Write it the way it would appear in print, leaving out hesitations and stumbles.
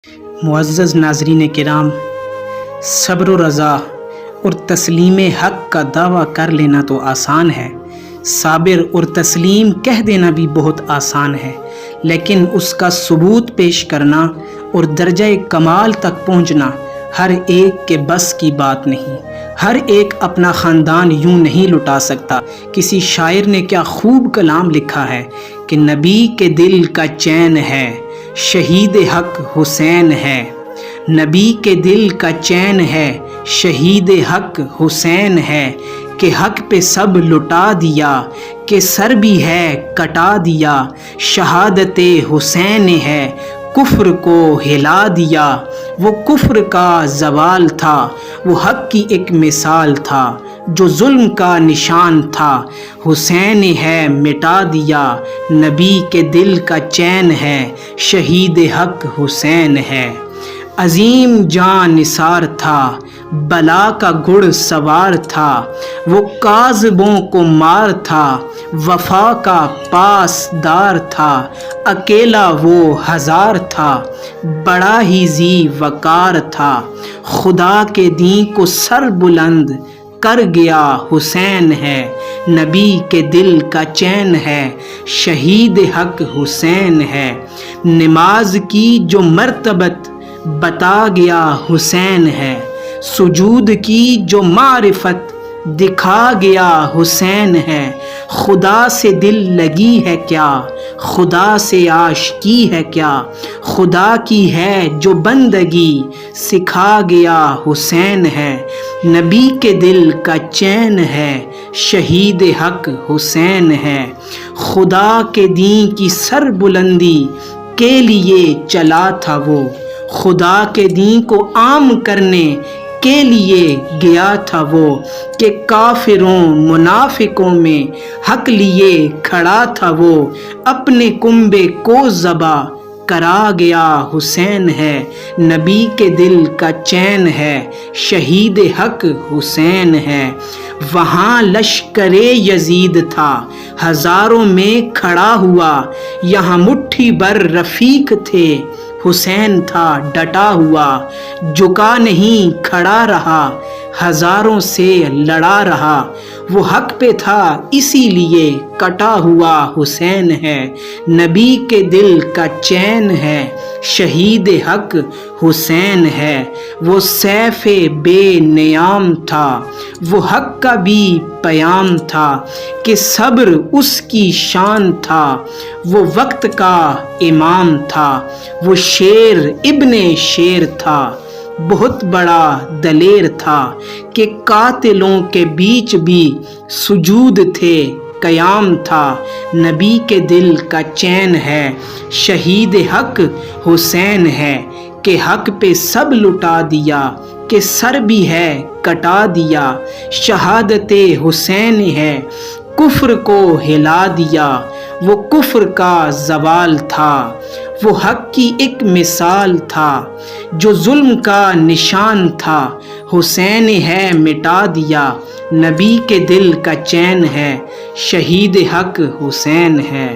मुअज़्ज़ज़ नाज़रीन किराम, सब्र व रज़ा और तस्लीम हक़ का दावा कर लेना तो आसान है, साबिर और तस्लीम कह देना भी बहुत आसान है, लेकिन उसका सबूत पेश करना और दर्जा कमाल तक पहुँचना हर एक के बस की बात नहीं। हर एक अपना ख़ानदान यूं नहीं लुटा सकता। किसी शायर ने क्या खूब कलाम लिखा है कि नबी के दिल का चैन है, शहीद हक़ हुसैन है। नबी के दिल का चैन है, शहीद हक़ हुसैन है, कि हक़ पे सब लुटा दिया, कि सर भी है कटा दिया। शहादत हुसैन है, कुफ्र को हिला दिया। वो कुफ्र का ज़वाल था, वो हक़ की एक मिसाल था, जो जुल्म का निशान था। हुसैन है मिटा दिया, नबी के दिल का चैन है, शहीद हक़ हुसैन है। अजीम जान निसार था, बला का घुड़ सवार था, वो काज़िबों को मार था, वफा का पासदार था। अकेला वो हज़ार था, बड़ा ही ज़ी वकार था, खुदा के दीन को सर बुलंद कर गया हुसैन है। नबी के दिल का चैन है, शहीद हक़ हुसैन है। नमाज की जो मर्तबत बता गया हुसैन है, सुजूद की जो मारिफत दिखा गया हुसैन है। खुदा से दिल लगी है क्या, खुदा से आशिकी है क्या, खुदा की है जो बंदगी सिखा गया हुसैन है। नबी के दिल का चैन है, शहीद हक़ हुसैन है। खुदा के दीन की सरबुलंदी के लिए चला था वो, खुदा के दीन को आम करने के लिए गया था वो, कि काफिरों मुनाफिकों में हक लिए खड़ा था वो। अपने कुंबे को ज़बा करा गया हुसैन है, नबी के दिल का चैन है, शहीद हक़ हुसैन है। वहाँ लश्करे यजीद था, हज़ारों में खड़ा हुआ, यहाँ मुट्ठी भर रफ़ीक थे, हुसैन था डटा हुआ। झुका नहीं खड़ा रहा, हज़ारों से लड़ा रहा, वो हक़ पे था इसीलिए कटा हुआ हुसैन है। नबी के दिल का चैन है, शहीद हक़ हुसैन है। वो सैफ़े बेनियाम था, वो हक़ का भी पयाम था, कि सब्र उसकी शान था, वो वक्त का इमाम था। वो शेर इब्ने शेर था, बहुत बड़ा दलेर था, कि कातिलों के बीच भी सुजूद थे, क़याम था। नबी के दिल का चैन है, शहीद हक़ हुसैन है, कि हक़ पे सब लुटा दिया, कि सर भी है कटा दिया। शहादत हुसैन है, कुफ्र को हिला दिया, वो कुफ्र का ज़वाल था, वो हक़ की एक मिसाल था, जो जुल्म का निशान था। हुसैन है मिटा दिया, नबी के दिल का चैन है, शहीद हक़ हुसैन है।